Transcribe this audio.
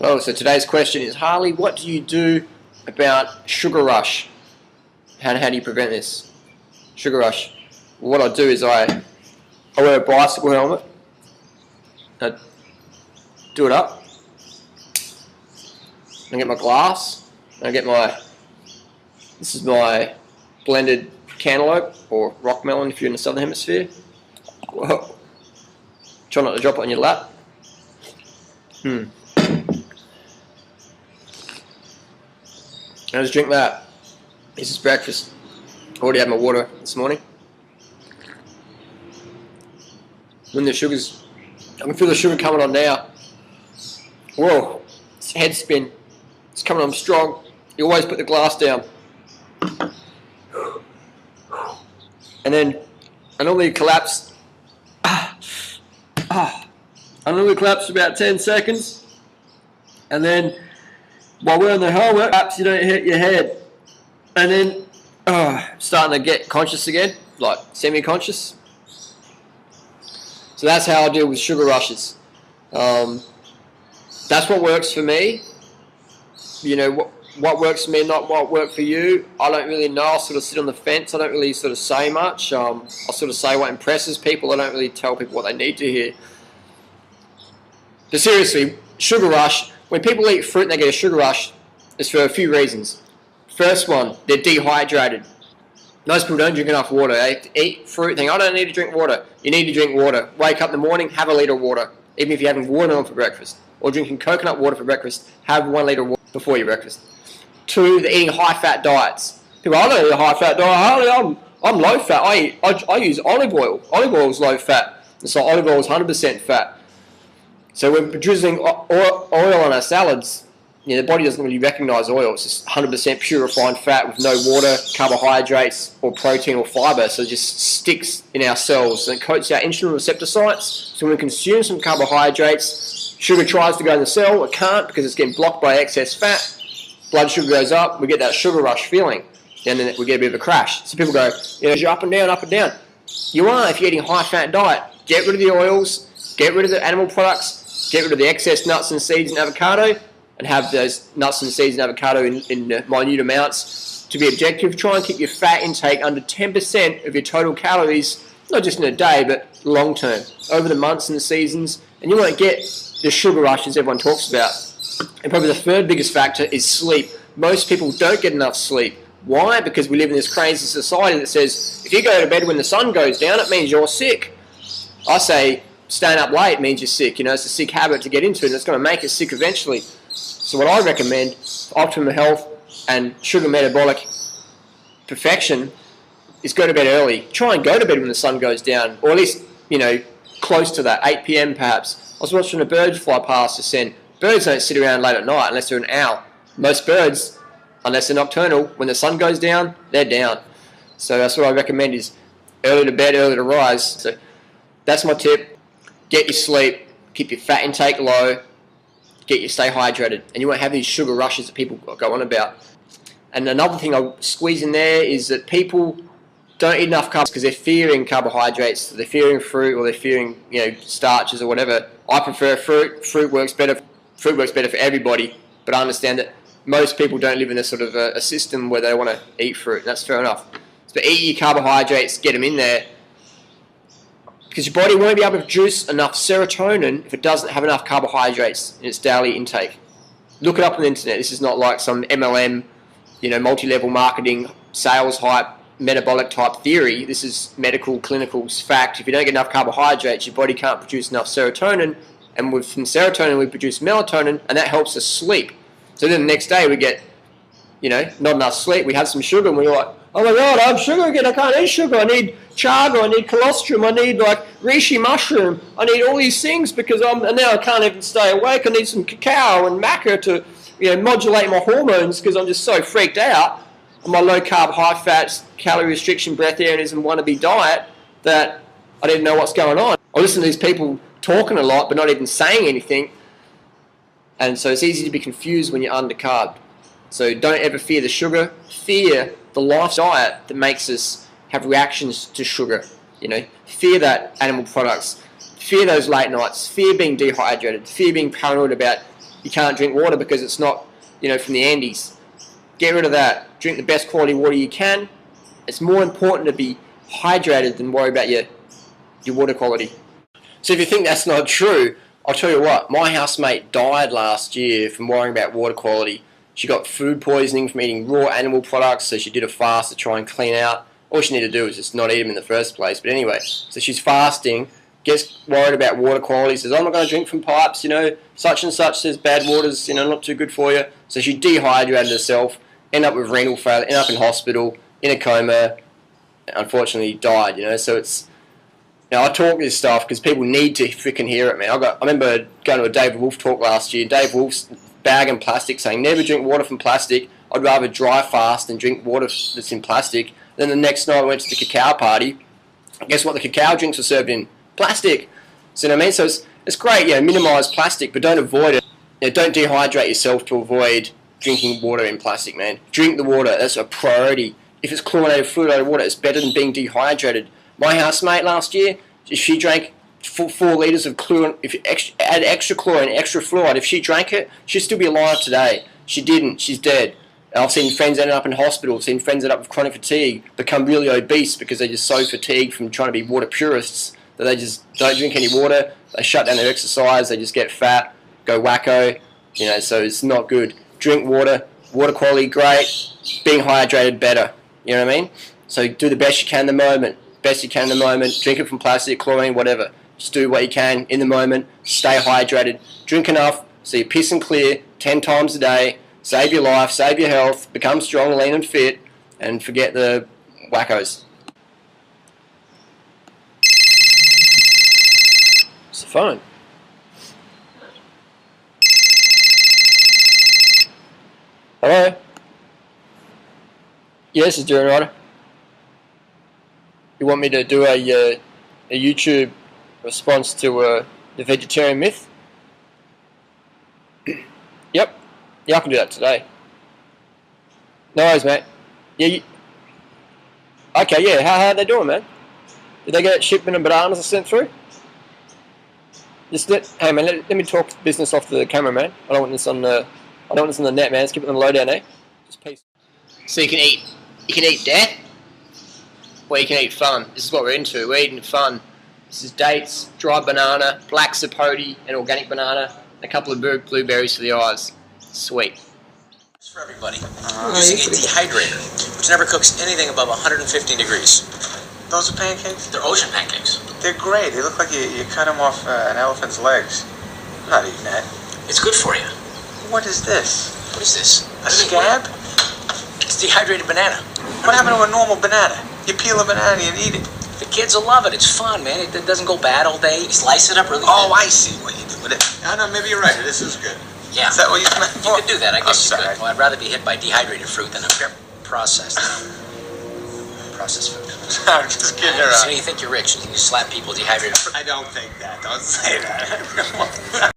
Well, so today's question is, Harley, what do you do about sugar rush? How do you prevent this? Sugar rush. What I do is I wear a bicycle helmet. I do it up. I get my glass. I get this is my blended cantaloupe or rock melon if you're in the southern hemisphere. Whoa. Try not to drop it on your lap. I just drink that. This is breakfast. I already had my water this morning. When the sugar's, I can feel the sugar coming on now. Whoa, it's head spin. It's coming on strong. You always put the glass down. And then I normally collapse. I normally collapse for about 10 seconds. And then while wearing the helmet, perhaps you don't hit your head. And then starting to get conscious again, like semi-conscious. So that's how I deal with sugar rushes. That's what works for me. You know, what works for me, not what works for you. I don't really know. I sort of sit on the fence. I don't really sort of say much. I sort of say what impresses people. I don't really tell people what they need to hear. But seriously, sugar rush, when people eat fruit and they get a sugar rush, it's for a few reasons. First one, they're dehydrated. Most people don't drink enough water. They eat fruit, think, I don't need to drink water. You need to drink water. Wake up in the morning, have a litre of water. Even if you're having watermelon for breakfast. Or drinking coconut water for breakfast, have 1 litre of water before your breakfast. 2, they're eating high-fat diets. People, I don't eat a high-fat diet. I'm low-fat. I use olive oil. Olive oil is low-fat. So olive oil is 100% fat. So when producing oil on our salads, you know, the body doesn't really recognise oil. It's just 100% pure refined fat with no water, carbohydrates, or protein or fibre. So it just sticks in our cells and it coats our insulin receptor sites. So when we consume some carbohydrates, sugar tries to go in the cell. It can't because it's getting blocked by excess fat. Blood sugar goes up. We get that sugar rush feeling. And then we get a bit of a crash. So people go, you know, you're up and down, up and down. You are if you're eating a high-fat diet. Get rid of the oils. Get rid of the animal products. Get rid of the excess nuts and seeds and avocado. And have those nuts and seeds and avocado in minute amounts. To be objective, try and keep your fat intake under 10% of your total calories, not just in a day, but long term, over the months and the seasons, and you won't get the sugar rushes everyone talks about. And probably the third biggest factor is sleep. Most people don't get enough sleep. Why? Because we live in this crazy society that says, if you go to bed when the sun goes down, it means you're sick. I say, staying up late means you're sick. You know, it's a sick habit to get into, and it's going to make us sick eventually. So what I recommend for optimum health and sugar metabolic perfection is go to bed early. Try and go to bed when the sun goes down, or at least, you know, close to that, 8 p.m. perhaps. I was watching a bird fly past just then. Birds don't sit around late at night unless they're an owl. Most birds, unless they're nocturnal, when the sun goes down, they're down. So that's what I recommend is early to bed, early to rise. So that's my tip. Get your sleep, keep your fat intake low, stay hydrated, and you won't have these sugar rushes that people go on about. And another thing I'll squeeze in there is that people don't eat enough carbs because they're fearing carbohydrates, they're fearing fruit, or they're fearing, you know, starches or whatever. I prefer fruit. Fruit works better. Fruit works better for everybody, but I understand that most people don't live in a sort of a system where they want to eat fruit, and that's fair enough. So eat your carbohydrates, get them in there, because your body won't be able to produce enough serotonin if it doesn't have enough carbohydrates in its daily intake. Look it up on the internet. This is not like some MLM, you know, multi-level marketing, sales hype, metabolic type theory. This is medical, clinical fact. If you don't get enough carbohydrates, your body can't produce enough serotonin, and from serotonin we produce melatonin, and that helps us sleep. So then the next day we get, you know, not enough sleep. We have some sugar, and we're like, oh my God, I have sugar again. I can't eat sugar. I need chaga. I need colostrum. I need like reishi mushroom. I need all these things because and now I can't even stay awake. I need some cacao and maca to, you know, modulate my hormones because I'm just so freaked out on my low carb, high fat, calorie restriction, breatharianism, wannabe diet that I didn't know what's going on. I listen to these people talking a lot but not even saying anything, and so it's easy to be confused when you're undercarbed. So don't ever fear the sugar. Fear the life diet that makes us have reactions to sugar. You know, fear that animal products. Fear those late nights. Fear being dehydrated. Fear being paranoid about you can't drink water because it's not, from the Andes. Get rid of that. Drink the best quality water you can. It's more important to be hydrated than worry about your water quality. So if you think that's not true, I'll tell you what, my housemate died last year from worrying about water quality. She got food poisoning from eating raw animal products, so she did a fast to try and clean out. All she needed to do was just not eat them in the first place. But anyway, so she's fasting, gets worried about water quality, says, I'm not going to drink from pipes, such and such says bad water's, not too good for you. So she dehydrated herself, ended up with renal failure, ended up in hospital, in a coma, unfortunately died, so it's... Now, I talk this stuff because people need to freaking hear it, man. I remember going to a David Wolf talk last year. Dave Wolf's bag in plastic saying, never drink water from plastic. I'd rather dry fast than drink water that's in plastic. Then the next night I went to the cacao party. Guess what? The cacao drinks were served in plastic. So, you know what I mean? So it's great, minimise plastic, but don't avoid it. Don't dehydrate yourself to avoid drinking water in plastic, man. Drink the water. That's a priority. If it's chlorinated, fluoridated water, it's better than being dehydrated. My housemate last year, if she drank 4 litres of chlorine, if you add extra chlorine, extra fluoride, if she drank it, she'd still be alive today. She didn't. She's dead. And I've seen friends end up in hospital. I've seen friends end up with chronic fatigue, become really obese because they're just so fatigued from trying to be water purists that they just don't drink any water. They shut down their exercise. They just get fat, go wacko. So it's not good. Drink water. Water quality, great. Being hydrated, better. You know what I mean? So do the best you can in the moment. Best you can in the moment. Drink it from plastic, chlorine, whatever. Just do what you can in the moment. Stay hydrated. Drink enough so you're piss and clear 10 times a day. Save your life, save your health, become strong, lean and fit, and forget the wackos. It's the phone. Hello? Yeah, this is Darren Ryder. You want me to do a YouTube response to the vegetarian myth? Yep. Yeah, I can do that today. No worries, mate. Yeah. Okay, yeah. How are they doing, man? Did they get shipment of bananas I sent through? Hey, man. Let me talk business off the camera, man. I don't want this on the net, man. Let's keep it on the lowdown, eh? Just peace. So you can eat death, or you can eat fun. This is what we're into. We're eating fun. This is dates, dried banana, black sapote, and organic banana, and a couple of blueberries for the eyes. Sweet. It's for everybody. Using a dehydrator, which never cooks anything above 115 degrees. Those are pancakes? They're ocean pancakes. They're great. They look like you cut them off an elephant's legs. I'm not eating that. It's good for you. What is this? What is this? A scab? It's dehydrated banana. What happened to a normal banana? You peel a banana and eat it. The kids will love it. It's fun, man. It doesn't go bad all day. You slice it up really Oh, thin. I see what you do with it. No, maybe you're right. This is good. Yeah. Is that what you meant for? You could do that. I guess you sorry. could. Well, I'd rather be hit by dehydrated fruit than a processed food. I'm just kidding around. So you think you're rich and you slap people dehydrated fruit? I don't think that. Don't say that.